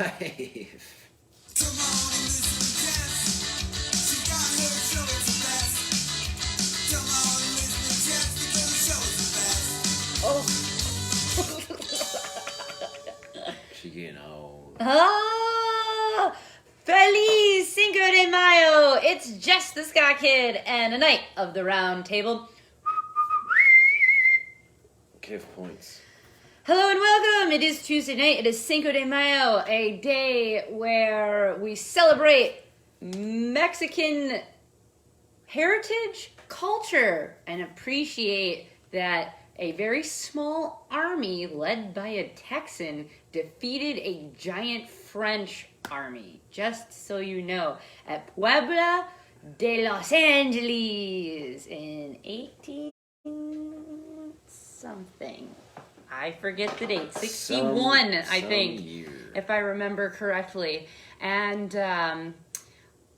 Oh. She getting old. Ah! Feliz Cinco de Mayo! It's Jess the Ska Kid and a night of the round table. Give points. Hello and welcome! It is Tuesday night. It is Cinco de Mayo, a day where we celebrate Mexican heritage, culture, and appreciate that a very small army led by a Texan defeated a giant French army. Just so you know, at Puebla de Los Angeles in 18 something. I forget the date. 61, I think, year. if I remember correctly. And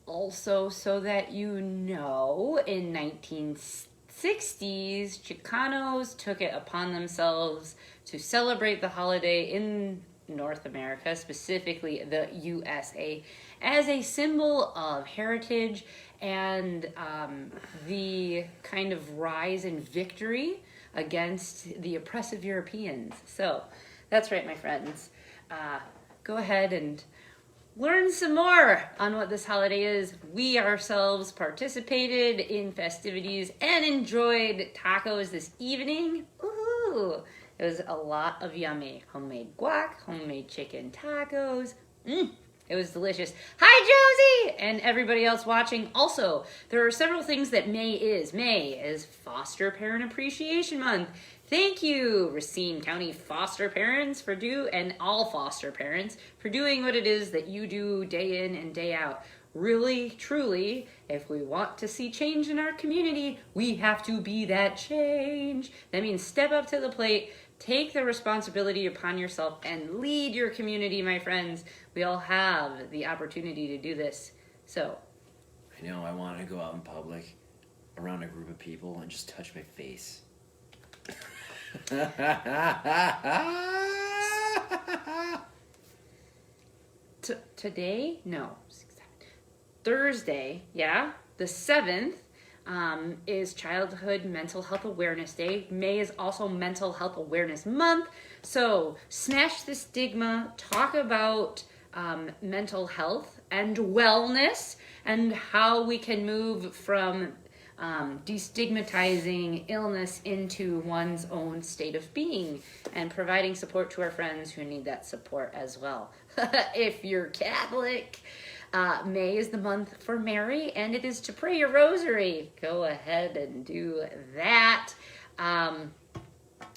also, so that you know, in 1960s, Chicanos took it upon themselves to celebrate the holiday in North America, specifically the USA, as a symbol of heritage and the kind of rise and victory against the oppressive Europeans. So that's right, my friends. Go ahead and learn some more on what this holiday is. We ourselves participated in festivities and enjoyed tacos this evening. Woohoo! It was a lot of yummy homemade guac, homemade chicken tacos. It was delicious. Hi, Josie! And everybody else watching. Also, there are several things that May is. May is Foster Parent Appreciation Month. Thank you, Racine County foster parents and all foster parents for doing what it is that you do day in and day out. Really, truly, if we want to see change in our community, we have to be that change. That means step up to the plate, take the responsibility upon yourself, and lead your community, my friends. We all have the opportunity to do this. So, I know, I want to go out in public around a group of people and just touch my face. Today? No. Thursday, yeah, the 7th, is Childhood Mental Health Awareness Day. May is also Mental Health Awareness Month. So smash the stigma, talk about mental health and wellness and how we can move from destigmatizing illness into one's own state of being and providing support to our friends who need that support as well. If you're Catholic, May is the month for Mary, and it is to pray your rosary. Go ahead and do that.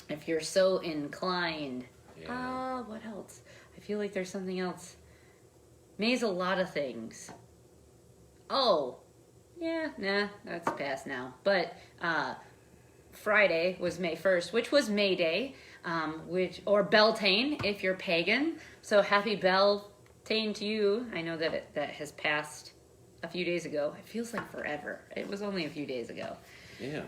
If you're so inclined. Yeah. What else? I feel like there's something else. May's a lot of things. Oh, yeah, nah, that's past now. But Friday was May 1st, which was May Day, or Beltane if you're pagan. So happy Beltane to you. I know that that has passed a few days ago. It feels like forever. It was only a few days ago. Yeah.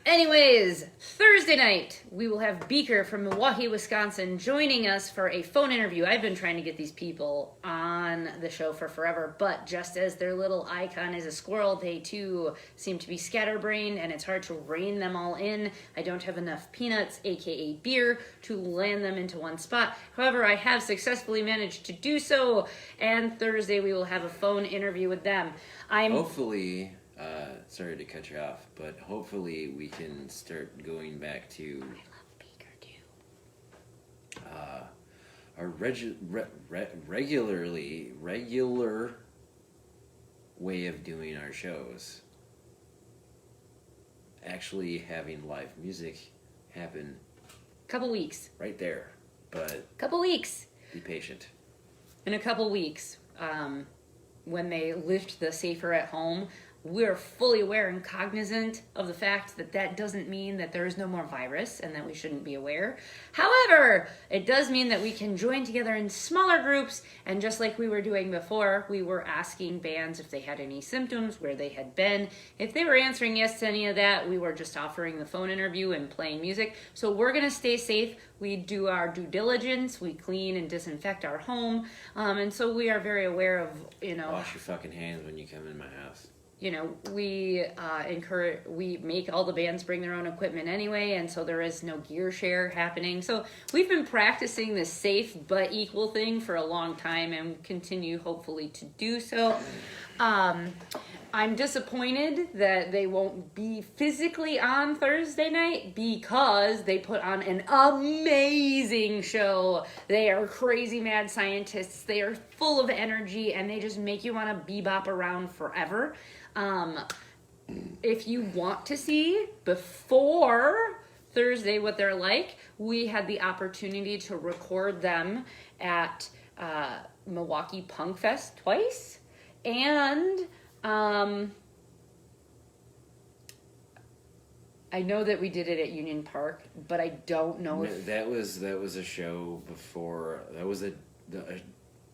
Anyways, Thursday night, we will have Beaker from Milwaukee, Wisconsin, joining us for a phone interview. I've been trying to get these people on the show for forever, but just as their little icon is a squirrel, they too seem to be scatterbrained, and it's hard to rein them all in. I don't have enough peanuts, aka beer, to land them into one spot. However, I have successfully managed to do so, and Thursday we will have a phone interview with them. Hopefully... sorry to cut you off, but hopefully we can start going back to I love Beaker too. our regular way of doing our shows. Actually having live music happen. Couple weeks. Right there, but Couple weeks. be patient. In a couple weeks, when they lift the safer at home, we're fully aware and cognizant of the fact that that doesn't mean that there is no more virus and that we shouldn't be aware. However, it does mean that we can join together in smaller groups, and just like we were doing before, we were asking bands if they had any symptoms, where they had been. If they were answering yes to any of that, we were just offering the phone interview and playing music. So we're going to stay safe. We do our due diligence. We clean and disinfect our home. And so we are very aware of, Wash your fucking hands when you come in my house. We we make all the bands bring their own equipment anyway, and so there is no gear share happening. So we've been practicing this safe but equal thing for a long time, and continue hopefully to do so. I'm disappointed that they won't be physically on Thursday night, because they put on an amazing show. They are crazy mad scientists. They are full of energy, and they just make you want to bebop around forever. If you want to see before Thursday what they're like, we had the opportunity to record them at Milwaukee Punk Fest twice, and I know that we did it at Union Park, but I don't know if that was a show before. That was a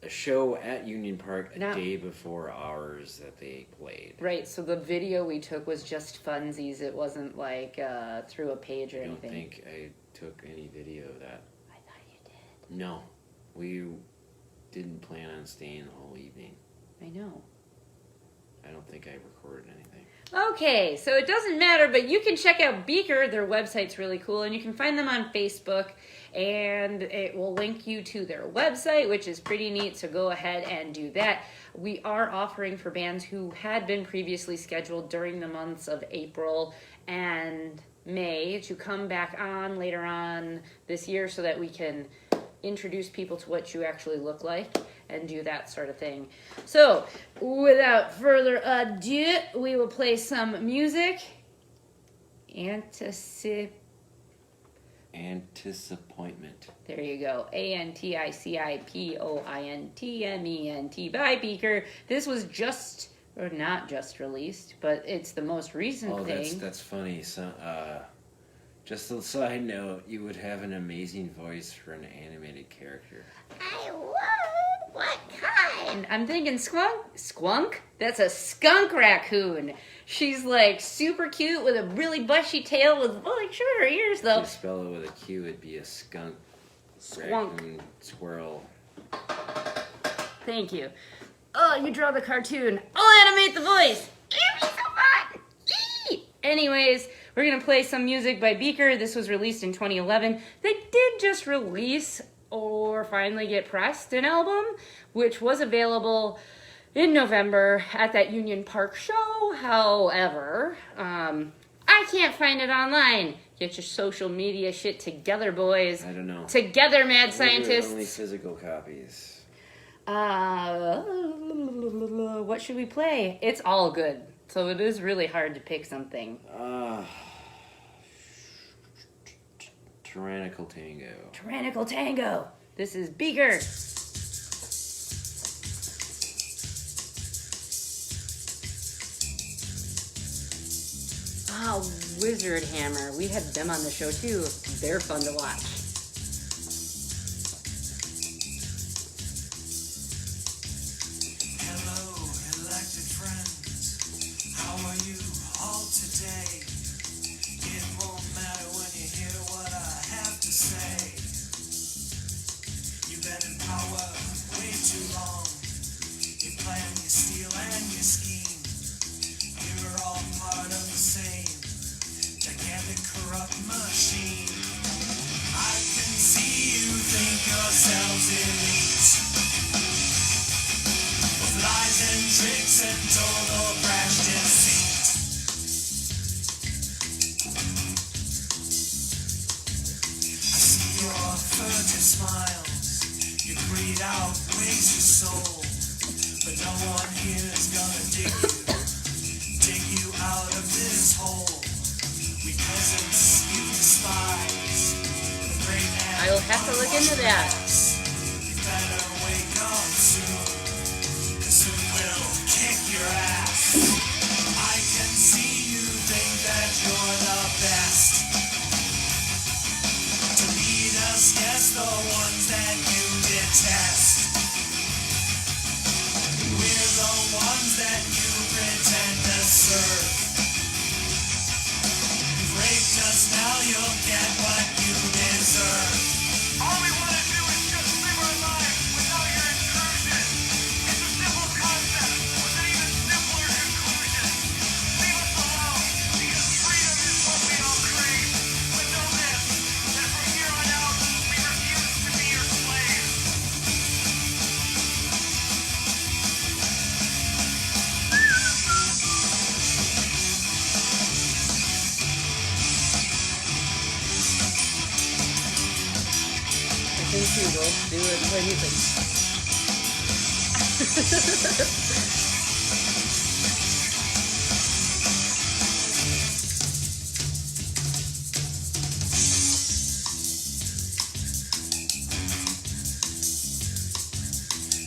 show at Union Park a day before ours that they played. Right, so the video we took was just funsies. It wasn't like through a page or anything. I don't think I took any video of that. I thought you did. No, we didn't plan on staying the whole evening. I know. I don't think I recorded anything. Okay, so it doesn't matter, but you can check out Beaker. Their website's really cool, and you can find them on Facebook, and it will link you to their website, which is pretty neat, so go ahead and do that. We are offering for bands who had been previously scheduled during the months of April and May to come back on later on this year, so that we can introduce people to what you actually look like and do that sort of thing. So, without further ado, we will play some music. Anticippointment. There you go. Anticippointment by Beaker. This was just, or not just released, but it's the most recent thing. Oh, that's funny. So, just a side note, you would have an amazing voice for an animated character. I would? What kind? I'm thinking skunk? That's a skunk raccoon. She's like super cute with a really bushy tail with like shorter ears though. If you spell it with a Q, it'd be a skunk. Raccoon, squirrel. Thank you. Oh, you draw the cartoon. I'll animate the voice. Give me so fun. Anyways, we're going to play some music by Beaker. This was released in 2011. They did just release or finally get pressed an album, which was available in November at that Union Park show. However, I can't find it online. Get your social media shit together, boys. I don't know. Together, mad scientists. Only physical copies. What should we play? It's all good. So it is really hard to pick something. Tyrannical Tango. Tyrannical Tango. This is Beaker. Oh, Wizard Hammer. We had them on the show too. They're fun to watch. I will have to look into that. We'll kick your ass. you'll get what you deserve. All we want to do is just live our lives without your intrusion. It's a simple concept with an even simpler conclusion. Leave us alone, because freedom is what we all crave. But know this, that from here on out, we refuse to be your slaves. I think he will do it when he's like.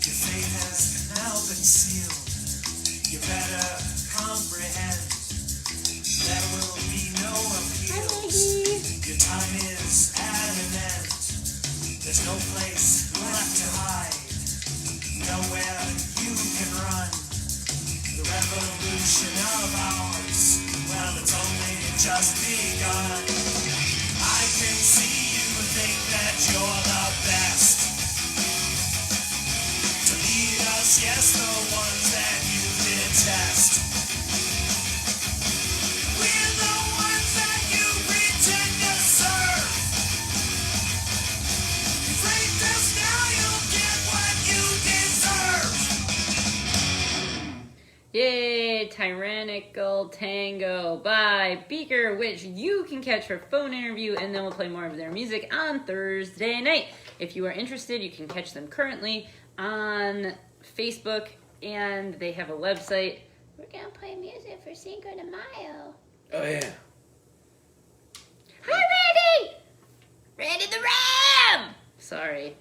Your fate has now been sealed. You better comprehend. There will be no appeals. Your time is at an end. There's no place left to hide. Nowhere you can run. The revolution of ours, well, it's only just begun. I can see you think that you're the best. To lead us, yes, the ones that you detest. We're the ones that you pretend to serve. You've raped us, now you'll get what you deserve. Yay! Tyrannical Tango by Beaker, which you can catch for phone interview, and then we'll play more of their music on Thursday night. If you are interested, you can catch them currently on Facebook, and they have a website. We're gonna play music for Cinco de Mayo. Oh yeah. Hi, Randy! Randy the Ram! Sorry.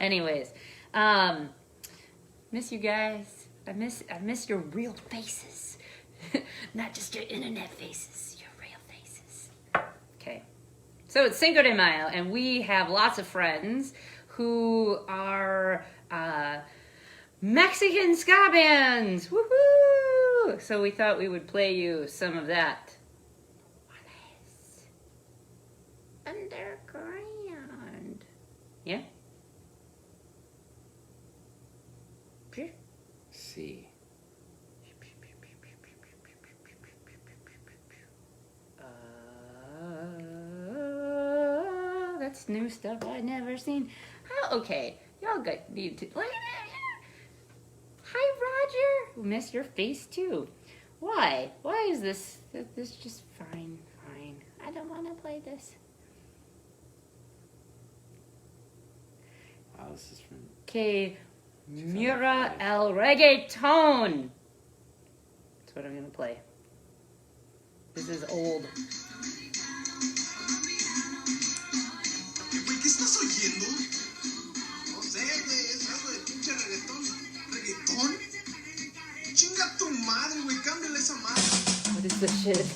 Anyways, miss you guys. I miss your real faces. Not just your internet faces, your real faces. Okay. So it's Cinco de Mayo, and we have lots of friends who are Mexican ska bands. Woohoo! So we thought we would play you some of that. What is underground? Yeah? Sure. See. That's new stuff I've never seen. Oh, okay, y'all got need to look at that. Hi, Roger. Miss your face too. Why? Why is this? This just fine. I don't want to play this. Wow, this is from. Okay, Mura el Reggaeton. That's what I'm gonna play. This is old. Güey, ¿qué estás oyendo? No sé, güey, es algo de pinche reggaetón. ¿Reggaetón? Chinga tu madre, güey, cámbiale esa madre. What is this shit?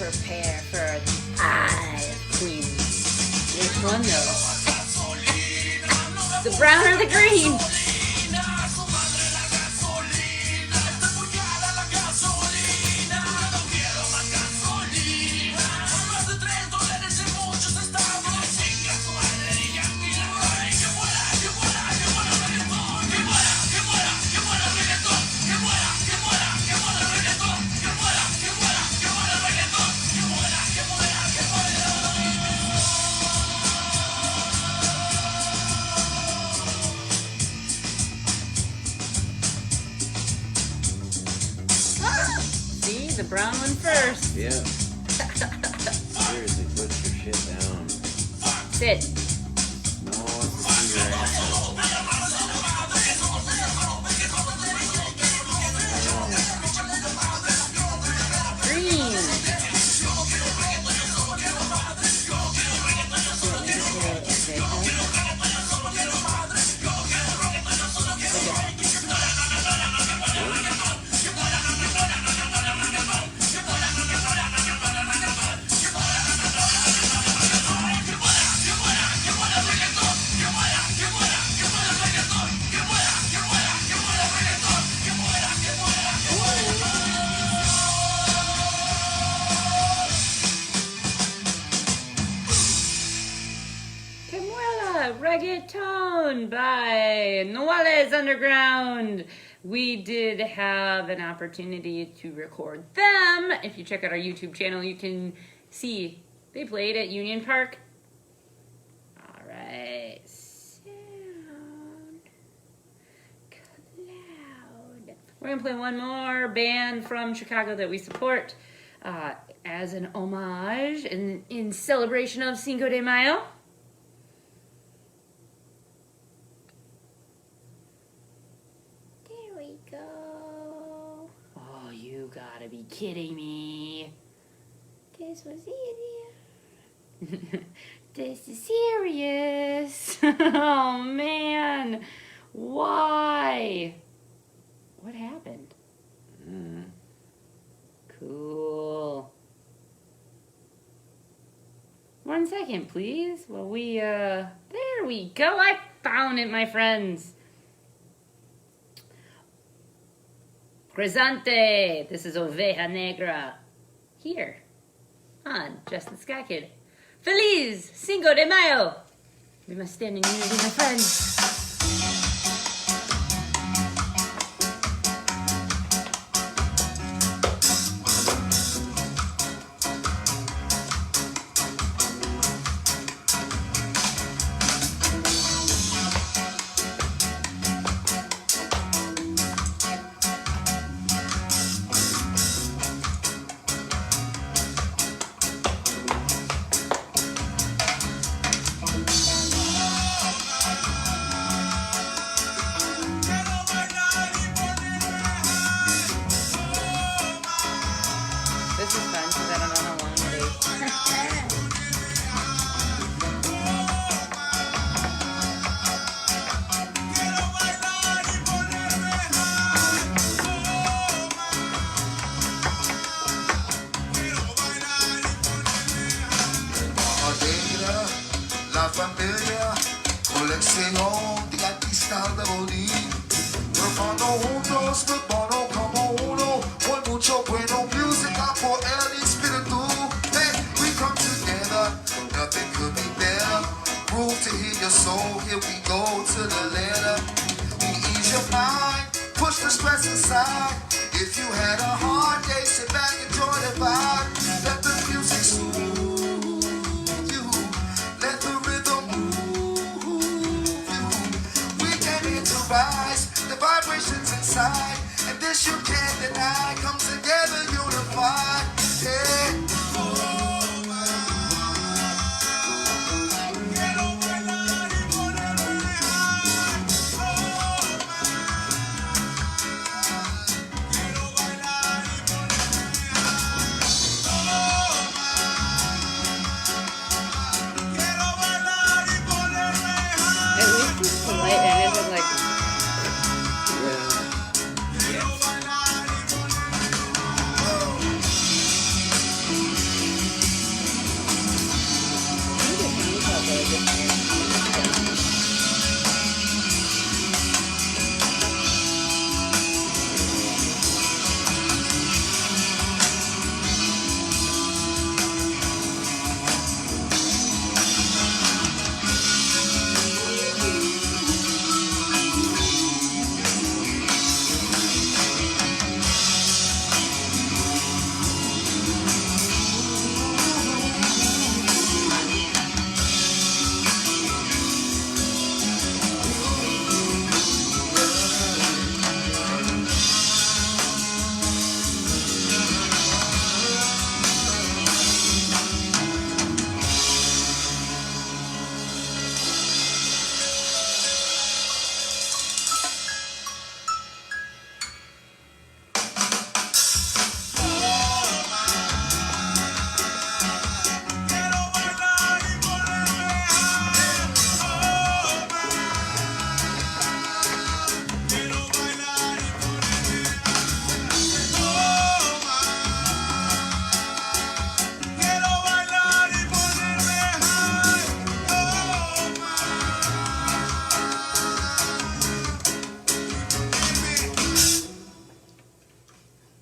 prepare for the eye of queens. Which one though? The brown or the green? The brown one first. Yeah. Seriously, put your shit down. Sit. No one wants to see your asshole. Green. Reggaeton by Noales Underground. We did have an opportunity to record them. If you check out our YouTube channel, you can see they played at Union Park. All right. Sound Cloud. We're going to play one more band from Chicago that we support as an homage and in celebration of Cinco de Mayo. Go. Oh, you gotta be kidding me. This was easy. This is serious. Oh, man. Why? What happened? Cool. 1 second, please. Well, there we go. I found it, my friends. Presente! This is Oveja Negra. Here on Jess and Cif. Feliz Cinco de Mayo! We must stand in unity, my friends. This is fun because I don't know how long it is. La familia, colección de artistas de Bolívar. Formando juntos, formando como uno, con mucho bueno música por el espíritu. Hey, we come together, nothing could be better. Groove to hear your soul, here we go to the letter. We ease your mind, push the stress aside. If you had a hard day, sit back, enjoy the vibe. Let the music soothe you, let the rhythm move you. We came here to rise, the vibrations inside, and this you can't deny. Come together, unified. Yeah. At least it's polite and it isn't like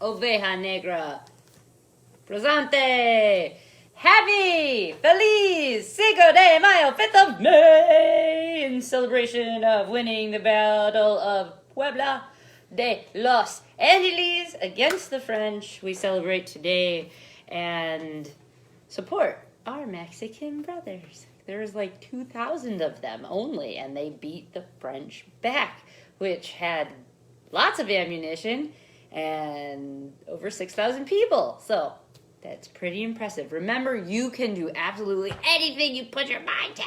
Oveja Negra. Presente. Happy, feliz, Cinco de Mayo, 5th of May, in celebration of winning the Battle of Puebla de Los Angeles against the French. We celebrate today and support our Mexican brothers. There's like 2,000 of them only, and they beat the French back, which had lots of ammunition and over 6,000 people. So that's pretty impressive. Remember, you can do absolutely anything you put your mind to.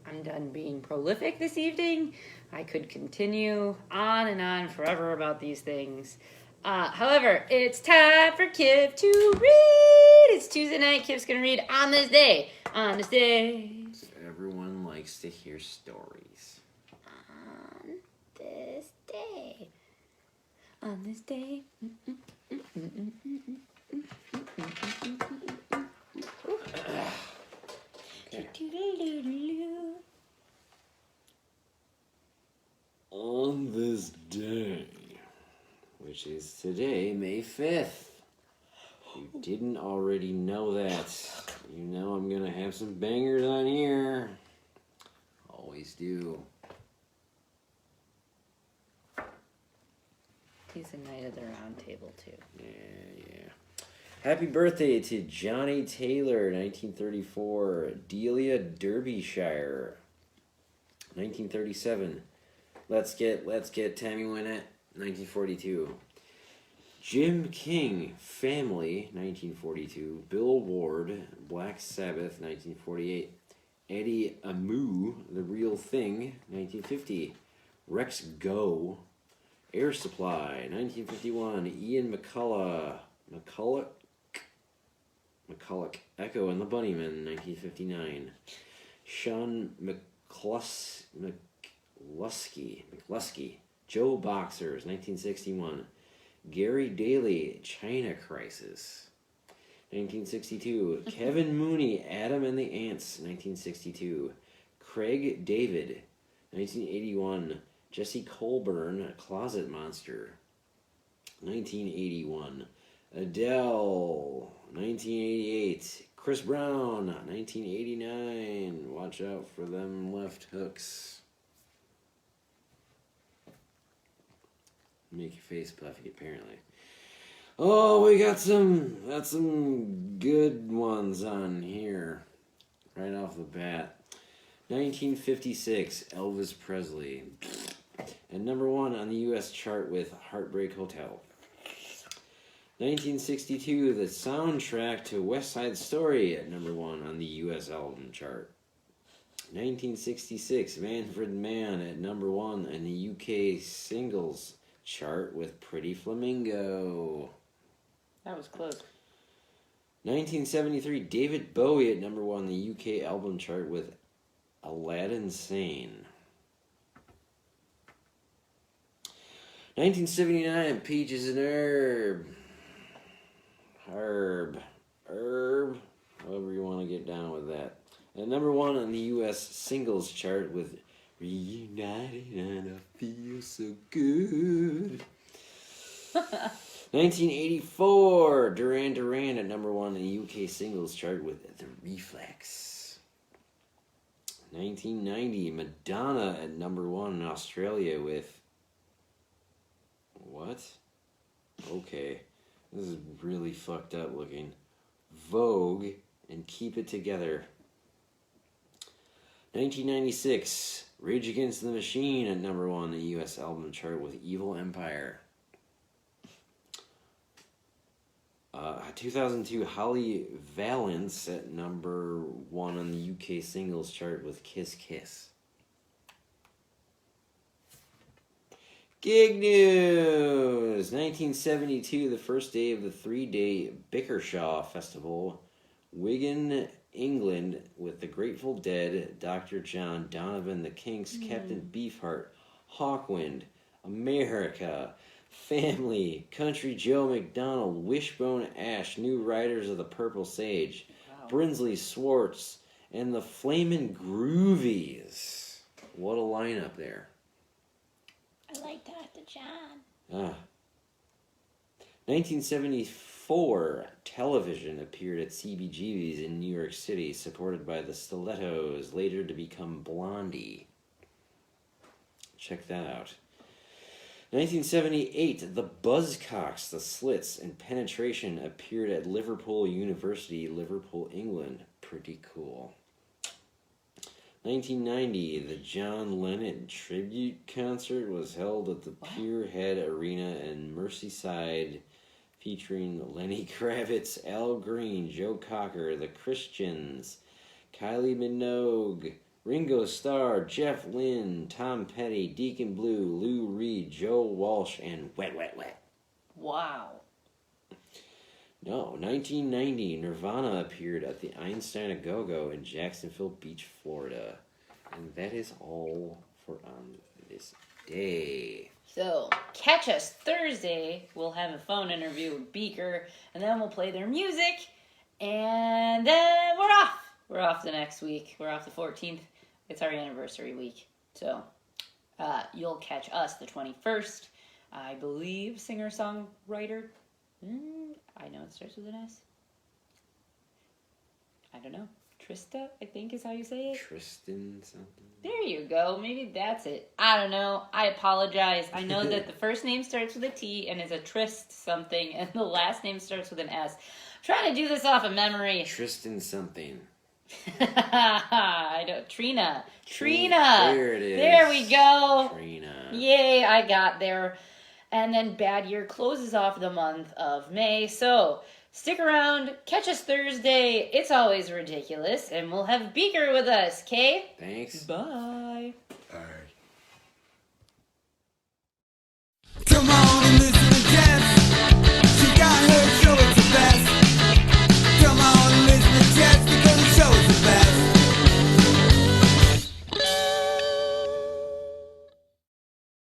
I'm done being prolific this evening. I could continue on and on forever about these things. However, it's time for Cif to read. It's Tuesday night. Cif's going to read On This Day. On This Day. Everyone likes to hear stories. On this day. On this day. On this day, which is today, May 5th. If you didn't already know that, you know I'm going to have some bangers on here. Always do. He's a knight of the round table, too. Yeah. Happy birthday to Johnny Taylor, 1934. Delia Derbyshire, 1937. Let's get Tammy Wynette, 1942. Jim King, Family, 1942. Bill Ward, Black Sabbath, 1948. Eddie Amu, The Real Thing, 1950. Rex Go, Air Supply, 1951. Ian McCulloch, Echo and the Bunnymen, 1959. Sean McLusky, Joe Boxers, 1961. Gary Daly, China Crisis, 1962. Kevin Mooney, Adam and the Ants, 1962. Craig David, 1981. Jesse Colburn, Closet Monster, 1981. Adele, 1988. Chris Brown, 1989. Watch out for them left hooks. Make your face puffy, apparently. Oh, we got some good ones on here. Right off the bat. 1956, Elvis Presley. And number 1 on the U.S. chart with Heartbreak Hotel. 1962, the soundtrack to West Side Story at number 1 on the U.S. album chart. 1966, Manfred Mann at number 1 in the U.K. singles chart with Pretty Flamingo. That was close. 1973, David Bowie at number 1 in the UK album chart with Aladdin Sane. 1979, Peaches and Herb, however you want to get down with that. number 1 on the U.S. singles chart with Reunited and I Feel So Good. 1984, Duran Duran at number 1 in the UK singles chart with The Reflex. 1990, Madonna at number 1 in Australia with... What? Okay. This is really fucked up looking. Vogue and Keep It Together. 1996, Rage Against the Machine at number 1 in the US album chart with Evil Empire. 2002, Holly Valance at number 1 on the UK singles chart with Kiss Kiss. Gig news! 1972, the first day of the 3-day Beaker Festival, Wigan, England, with the Grateful Dead, Dr. John, Donovan, the Kinks, Captain Beefheart, Hawkwind, America, Family, Country Joe McDonald, Wishbone Ash, New Riders of the Purple Sage, Brinsley Swartz, and the Flamin' Groovies. What a lineup there. I like Dr. John. 1974, Television appeared at CBGB's in New York City, supported by the Stilettos, later to become Blondie. Check that out. 1978, the Buzzcocks, the Slits, and Penetration appeared at Liverpool University, Liverpool, England. Pretty cool. 1990, the John Lennon tribute concert was held at the Pierhead Arena in Merseyside, featuring Lenny Kravitz, Al Green, Joe Cocker, the Christians, Kylie Minogue, Ringo Starr, Jeff Lynne, Tom Petty, Deacon Blue, Lou Reed, Joe Walsh, and Wet Wet Wet. Wow. No, 1990, Nirvana appeared at the Einstein A Go-Go in Jacksonville Beach, Florida. And that is all for on this day. So, catch us Thursday. We'll have a phone interview with Beaker, and then we'll play their music, and then we're off. We're off the next week. We're off the 14th. It's our anniversary week. So, you'll catch us the 21st. I believe singer-songwriter. I know it starts with an S. I don't know. Trista, I think is how you say it. Tristan something. There you go. Maybe that's it. I don't know. I apologize. I know that the first name starts with a T and is a Trist something, and the last name starts with an S. I'm trying to do this off of memory. Tristan something. I don't. Trina. There it is. There we go. Trina. Yay, I got there. And then Bad Year closes off the month of May. So stick around. Catch us Thursday. It's always ridiculous. And we'll have Beaker with us, okay? Thanks. Bye. Hey.